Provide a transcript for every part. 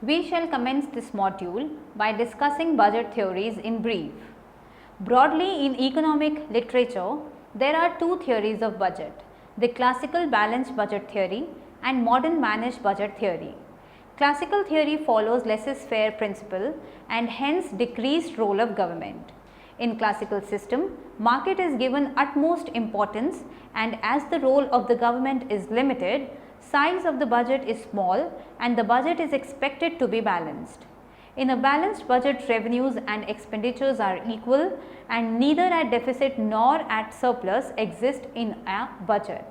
We shall commence this module by discussing budget theories in brief. Broadly, in economic literature, there are two theories of budget: the classical balanced budget theory and modern managed budget theory. Classical theory follows laissez-faire principle and hence decreased role of government. In classical system, market is given utmost importance, and as the role of the government is limited, size of the budget is small and the budget is expected to be balanced. In a balanced budget, revenues and expenditures are equal and neither at deficit nor at surplus exist in a budget.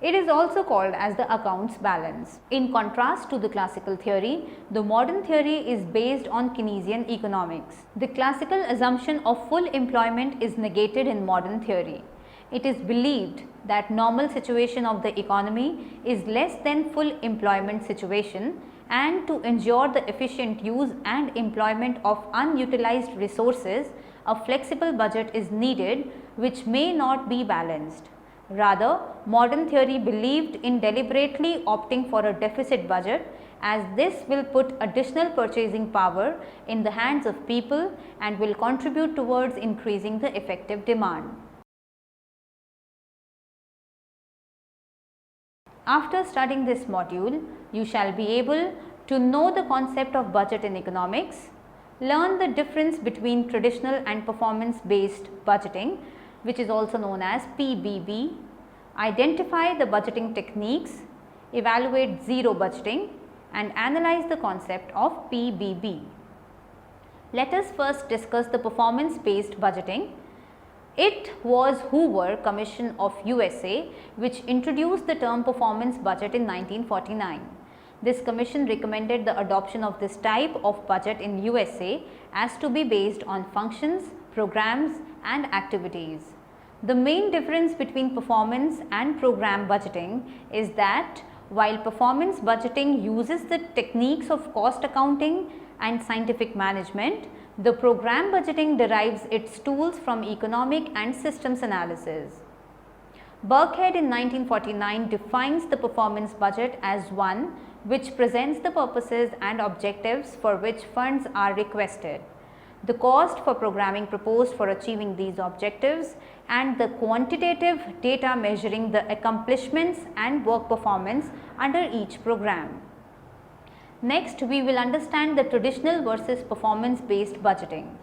It is also called as the accounts balance. In contrast to the classical theory, the modern theory is based on Keynesian economics. The classical assumption of full employment is negated in modern theory. It is believed that normal situation of the economy is less than full employment situation, and to ensure the efficient use and employment of unutilized resources, a flexible budget is needed which may not be balanced. Rather, modern theory believed in deliberately opting for a deficit budget, as this will put additional purchasing power in the hands of people and will contribute towards increasing the effective demand. After studying this module, you shall be able to know the concept of budget in economics, learn the difference between traditional and performance based budgeting, which is also known as PBB, identify the budgeting techniques, evaluate zero budgeting and analyze the concept of PBB. Let us first discuss the performance based budgeting. It was Hoover Commission of USA which introduced the term performance budget in 1949. This commission recommended the adoption of this type of budget in USA as to be based on functions, programs and activities. The main difference between performance and program budgeting is that while performance budgeting uses the techniques of cost accounting and scientific management, the program budgeting derives its tools from economic and systems analysis. Birkhead in 1949 defines the performance budget as one which presents the purposes and objectives for which funds are requested, the cost for programming proposed for achieving these objectives, and the quantitative data measuring the accomplishments and work performance under each program. Next, we will understand the traditional versus performance based budgeting.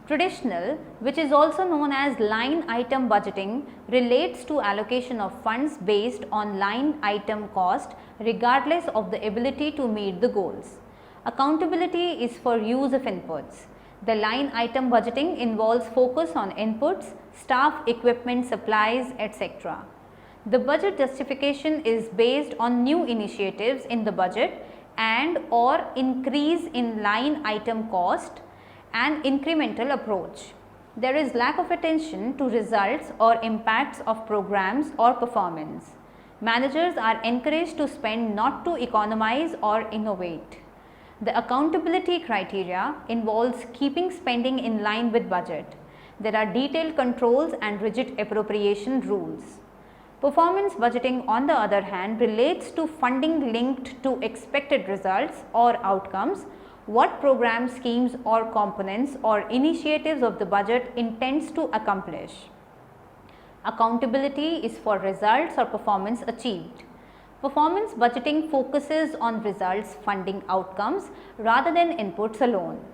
Traditional, which is also known as line item budgeting, relates to allocation of funds based on line item cost regardless of the ability to meet the goals. Accountability is for use of inputs. The line item budgeting involves focus on inputs, staff, equipment, supplies, etc. The budget justification is based on new initiatives in the budget and or increase in line item cost and incremental approach. There is lack of attention to results or impacts of programs or performance. Managers are encouraged to spend, not to economize or innovate. The accountability criteria involves keeping spending in line with budget. There are detailed controls and rigid appropriation rules. Performance budgeting, on the other hand, relates to funding linked to expected results or outcomes, what program, schemes or components or initiatives of the budget intends to accomplish. Accountability is for results or performance achieved. Performance budgeting focuses on results funding outcomes rather than inputs alone.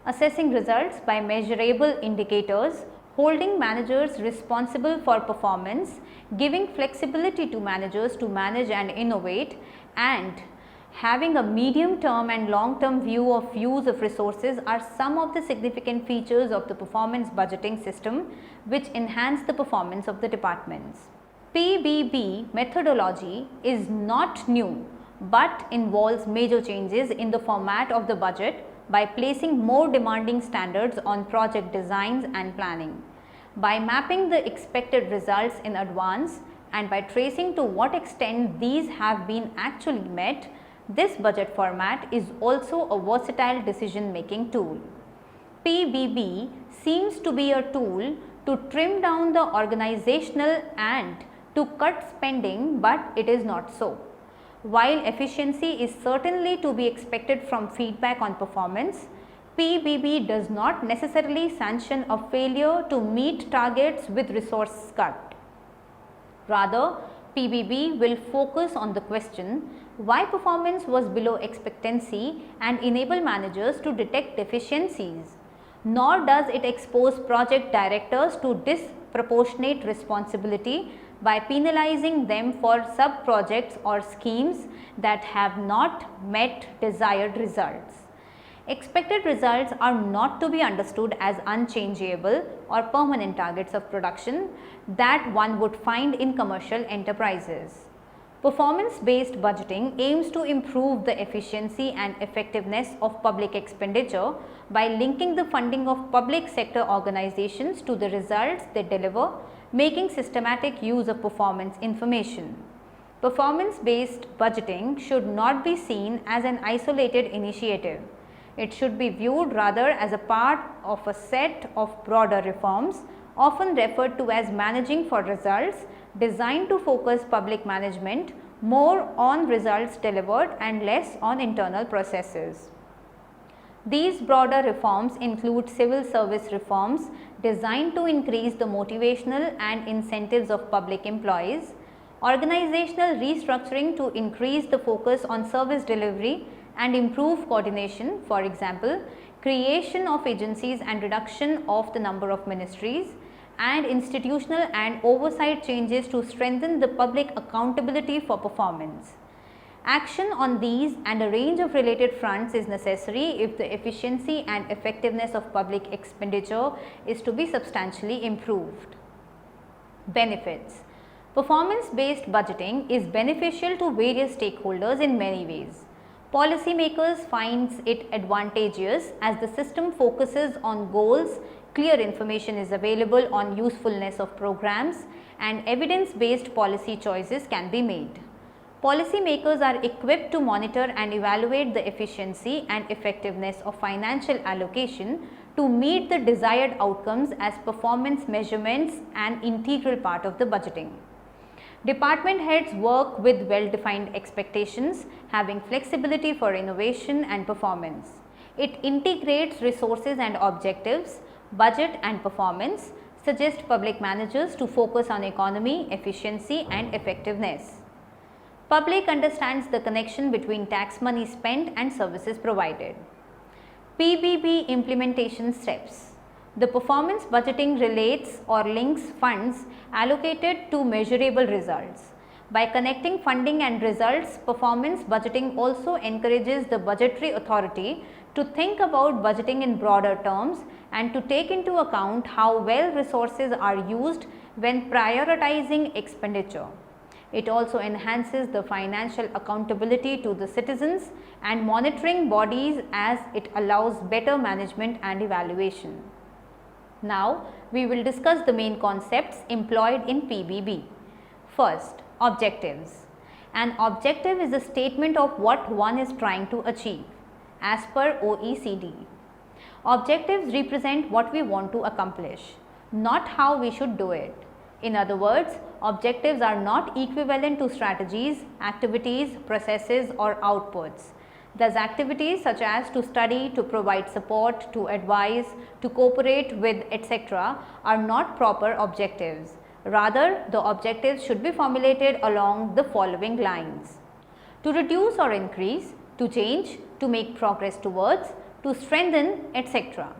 Assessing results by measurable indicators, holding managers responsible for performance, giving flexibility to managers to manage and innovate, and having a medium term and long term view of use of resources are some of the significant features of the performance budgeting system which enhance the performance of the departments. PBB methodology is not new but involves major changes in the format of the budget by placing more demanding standards on project designs and planning. By mapping the expected results in advance and by tracing to what extent these have been actually met, this budget format is also a versatile decision making tool. PBB seems to be a tool to trim down the organizational and to cut spending, but it is not so. While efficiency is certainly to be expected from feedback on performance, PBB does not necessarily sanction a failure to meet targets with resource cut. Rather, PBB will focus on the question why performance was below expectancy and enable managers to detect deficiencies. Nor does it expose project directors to disproportionate responsibility by penalizing them for sub-projects or schemes that have not met desired results. Expected results are not to be understood as unchangeable or permanent targets of production that one would find in commercial enterprises. Performance-based budgeting aims to improve the efficiency and effectiveness of public expenditure by linking the funding of public sector organizations to the results they deliver, making systematic use of performance information. Performance-based budgeting should not be seen as an isolated initiative. It should be viewed rather as a part of a set of broader reforms, often referred to as managing for results, designed to focus public management more on results delivered and less on internal processes. These broader reforms include civil service reforms designed to increase the motivational and incentives of public employees, organizational restructuring to increase the focus on service delivery and improve coordination, for example, creation of agencies and reduction of the number of ministries, and institutional and oversight changes to strengthen the public accountability for performance. Action on these and a range of related fronts is necessary if the efficiency and effectiveness of public expenditure is to be substantially improved. Benefits. Performance-based budgeting is beneficial to various stakeholders in many ways. Policymakers finds it advantageous as the system focuses on goals, clear information is available on usefulness of programs, and evidence-based policy choices can be made. Policymakers are equipped to monitor and evaluate the efficiency and effectiveness of financial allocation to meet the desired outcomes as performance measurements an integral part of the budgeting. Department heads work with well-defined expectations, having flexibility for innovation and performance. It integrates resources and objectives, budget and performance, suggests public managers to focus on economy, efficiency and effectiveness. Public understands the connection between tax money spent and services provided. PBB implementation steps. The performance budgeting relates or links funds allocated to measurable results. By connecting funding and results, performance budgeting also encourages the budgetary authority to think about budgeting in broader terms and to take into account how well resources are used when prioritizing expenditure. It also enhances the financial accountability to the citizens and monitoring bodies as it allows better management and evaluation. Now, we will discuss the main concepts employed in PBB. First, objectives. An objective is a statement of what one is trying to achieve as per OECD. Objectives represent what we want to accomplish, not how we should do it. In other words, objectives are not equivalent to strategies, activities, processes or outputs. Thus, activities such as to study, to provide support, to advise, to cooperate with, etc. are not proper objectives. Rather, the objectives should be formulated along the following lines: to reduce or increase, to change, to make progress towards, to strengthen, etc.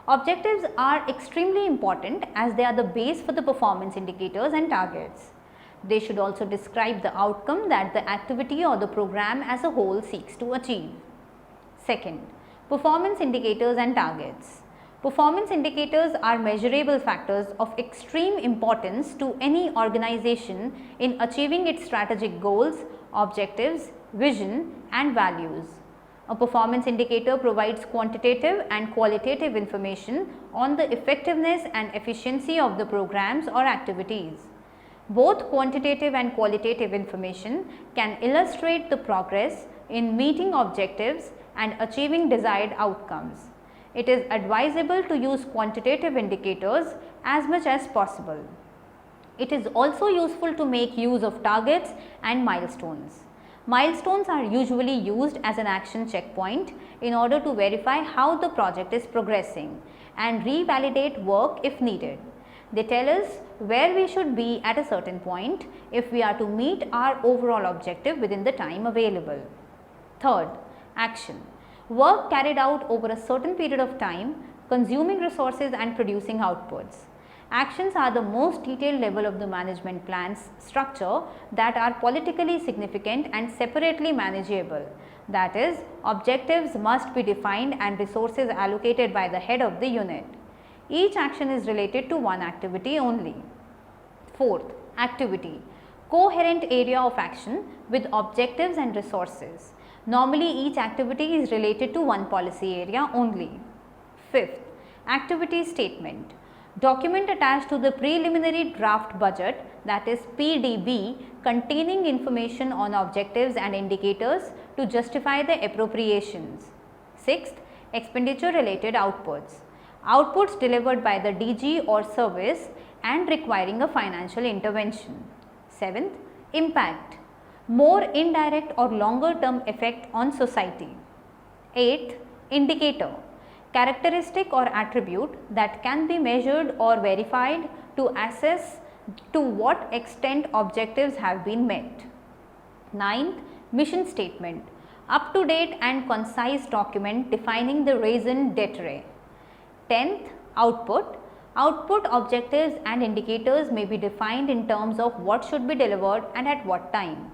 Objectives are extremely important as they are the base for the performance indicators and targets. They should also describe the outcome that the activity or the program as a whole seeks to achieve. Second, performance indicators and targets. Performance indicators are measurable factors of extreme importance to any organization in achieving its strategic goals, objectives, vision and values. A performance indicator provides quantitative and qualitative information on the effectiveness and efficiency of the programs or activities. Both quantitative and qualitative information can illustrate the progress in meeting objectives and achieving desired outcomes. It is advisable to use quantitative indicators as much as possible. It is also useful to make use of targets and milestones. Milestones are usually used as an action checkpoint in order to verify how the project is progressing and revalidate work if needed. They tell us where we should be at a certain point if we are to meet our overall objective within the time available. Third, action. Work carried out over a certain period of time, consuming resources and producing outputs. Actions are the most detailed level of the management plan's structure that are politically significant and separately manageable. That is, objectives must be defined and resources allocated by the head of the unit. Each action is related to one activity only. Fourth, activity. Coherent area of action with objectives and resources. Normally, each activity is related to one policy area only. Fifth, activity statement. Document attached to the preliminary draft budget, that is PDB, containing information on objectives and indicators to justify the appropriations. Sixth, expenditure related outputs. Outputs delivered by the DG or service and requiring a financial intervention. Seventh, impact. More indirect or longer term effect on society. Eighth, indicator. Characteristic or attribute that can be measured or verified to assess to what extent objectives have been met. Ninth, mission statement. Up to date and concise document defining the raison d'etre. 10th, output. Output objectives and indicators may be defined in terms of what should be delivered and at what time.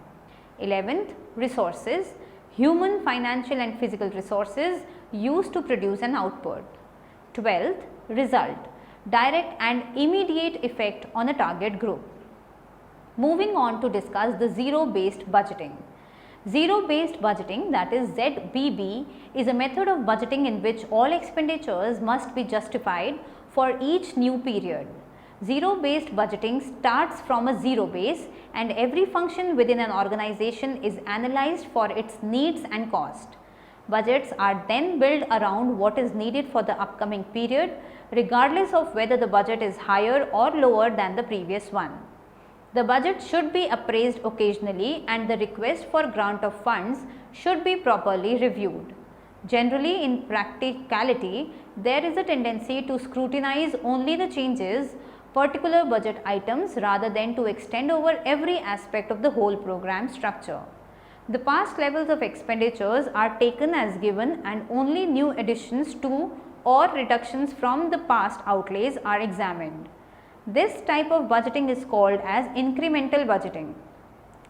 11th, resources. Human, financial and physical resources used to produce an output. 12th, result. Direct and immediate effect on a target group. Moving on to discuss the zero-based budgeting. Zero-based budgeting, that is ZBB, is a method of budgeting in which all expenditures must be justified for each new period. Zero-based budgeting starts from a zero base and every function within an organization is analyzed for its needs and cost. Budgets are then built around what is needed for the upcoming period, regardless of whether the budget is higher or lower than the previous one. The budget should be appraised occasionally and the request for grant of funds should be properly reviewed. Generally, in practicality, there is a tendency to scrutinize only the changes particular budget items rather than to extend over every aspect of the whole program structure. The past levels of expenditures are taken as given and only new additions to or reductions from the past outlays are examined. This type of budgeting is called as incremental budgeting.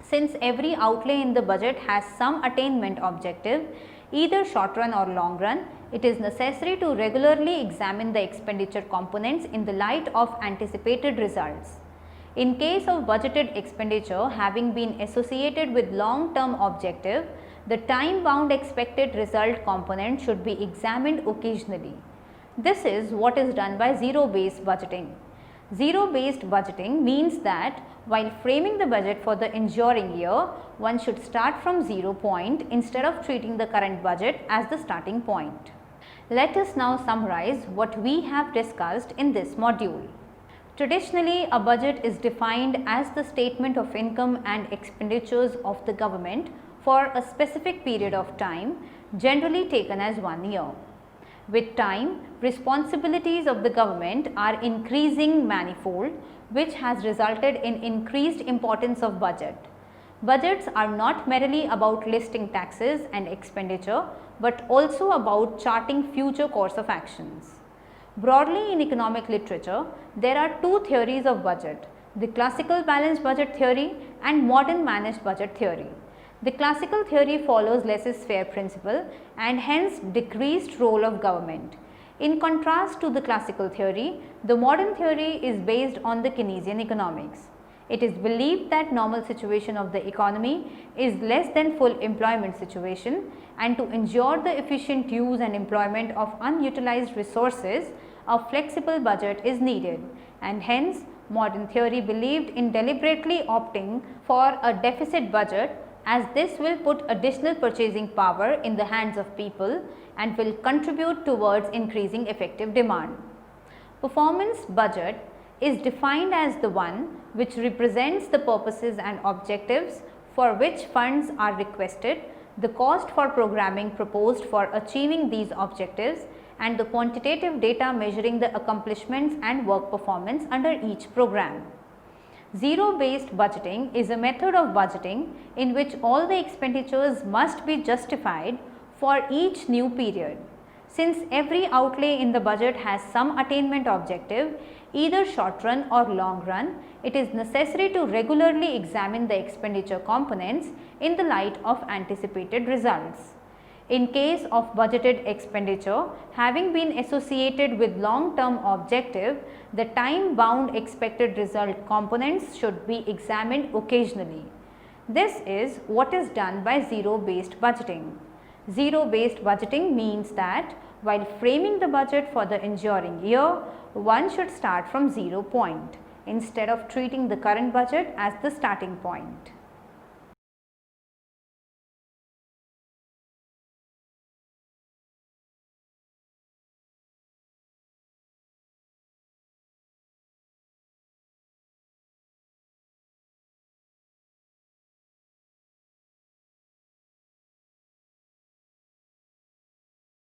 Since every outlay in the budget has some attainment objective, either short run or long run, it is necessary to regularly examine the expenditure components in the light of anticipated results. In case of budgeted expenditure having been associated with long-term objective, the time-bound expected result component should be examined occasionally. This is what is done by zero-based budgeting. Zero-based budgeting means that while framing the budget for the ensuing year, one should start from 0 point instead of treating the current budget as the starting point. Let us now summarize what we have discussed in this module. Traditionally, a budget is defined as the statement of income and expenditures of the government for a specific period of time, generally taken as 1 year. With time, responsibilities of the government are increasing manifold, which has resulted in increased importance of budget. Budgets are not merely about listing taxes and expenditure, but also about charting future course of actions. Broadly in economic literature, there are two theories of budget, the classical balanced budget theory and modern managed budget theory. The classical theory follows laissez-faire principle and hence decreased role of government. In contrast to the classical theory, the modern theory is based on the Keynesian economics. It is believed that normal situation of the economy is less than full employment situation, and to ensure the efficient use and employment of unutilized resources, a flexible budget is needed, and hence modern theory believed in deliberately opting for a deficit budget, as this will put additional purchasing power in the hands of people and will contribute towards increasing effective demand. Performance budget is defined as the one which represents the purposes and objectives for which funds are requested, the cost for programming proposed for achieving these objectives, and the quantitative data measuring the accomplishments and work performance under each program. Zero-based budgeting is a method of budgeting in which all the expenditures must be justified for each new period. Since every outlay in the budget has some attainment objective, either short run or long run, it is necessary to regularly examine the expenditure components in the light of anticipated results. In case of budgeted expenditure having been associated with long-term objective, the time-bound expected result components should be examined occasionally. This is what is done by zero-based budgeting. Zero-based budgeting means that while framing the budget for the ensuing year, one should start from 0 point instead of treating the current budget as the starting point.